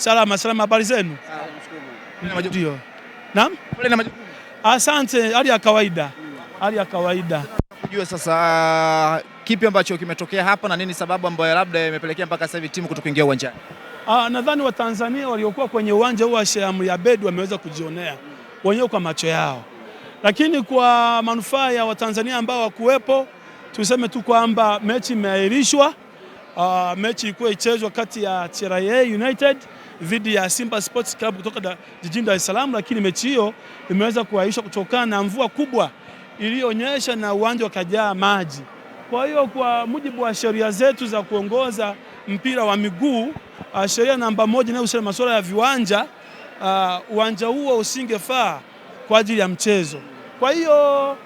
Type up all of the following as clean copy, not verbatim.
Salama, habari zenu? Ndio. Naam? Asante, hali ya kawaida. Hali ya kawaida. Kujua sasa kipi ambacho kimetokea hapa na nini sababu ambayo labda imepelekea mpaka sasa hivi timu kutokuingia uwanjani? Nadhani Watanzania waliokuwa kwenye uwanja huu wa Sheikh Amri Abeid wameweza kujionea wenyewe kwa macho yao, lakini kwa manufaa ya Watanzania ambao wakuwepo, tuseme tu kwamba mechi imeahirishwa. Mechi ilikuwa ichezwa kati ya TRA United dhidi ya Simba Sports Club kutoka jijini Dar es Salaam, lakini mechi hiyo imeweza kuahirishwa kutokana na mvua kubwa iliyonyesha na uwanja ukajaa maji. Kwa hiyo kwa mujibu wa sheria zetu za kuongoza mpira wa miguu, sheria namba 1 inayohusiana masuala ya viwanja, uwanja huo usingefaa kwa ajili ya mchezo. Kwa hiyo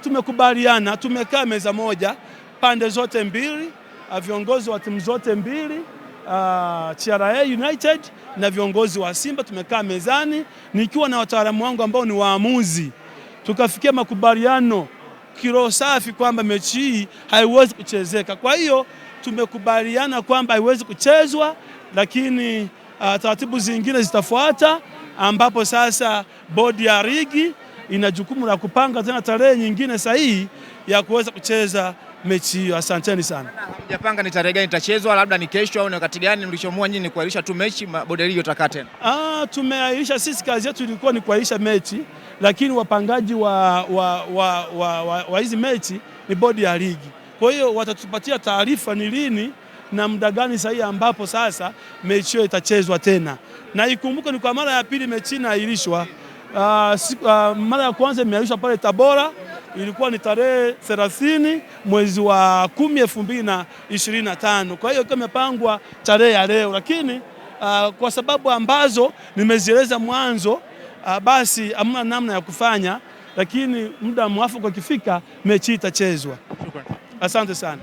tumekubaliana, tumekaa meza moja pande zote mbili, viongozi wa timu zote mbili, TRA United na viongozi wa Simba, tumekaa mezani nikiwa na wataalamu wangu ambao ni waamuzi, tukafikia makubaliano kiroho safi kwamba mechi hii haiwezi kuchezeka. Kwa hiyo tumekubaliana kwamba haiwezi kuchezwa, lakini taratibu zingine zitafuata, ambapo sasa bodi ya ligi ina jukumu la kupanga tena tarehe nyingine sahihi ya kuweza kucheza mechi hiyo. Asanteni sana. Hamjapanga ni tarehe gani itachezwa, labda ni kesho au ni wakati gani? Mlichoamua nyinyi ni kuahirisha tu mechi, bodi ya ligi itakaa tena? Tumeahirisha, sisi kazi yetu ilikuwa ni kuahirisha mechi, lakini wapangaji wa hizi mechi ni bodi ya ligi. Kwa hiyo watatupatia taarifa ni lini na muda gani sahihi ambapo sasa mechi hiyo itachezwa tena. Na ikumbuke ni kwa mara ya pili mechi inaahirishwa. Mara ya kwanza imeahirishwa pale Tabora, ilikuwa ni tarehe 30 mwezi wa 10 2025. Kwa hiyo imepangwa tarehe ya leo, lakini kwa sababu ambazo nimezieleza mwanzo, basi hamna namna ya kufanya, lakini muda mwafaka ukifika mechi itachezwa. Asante sana.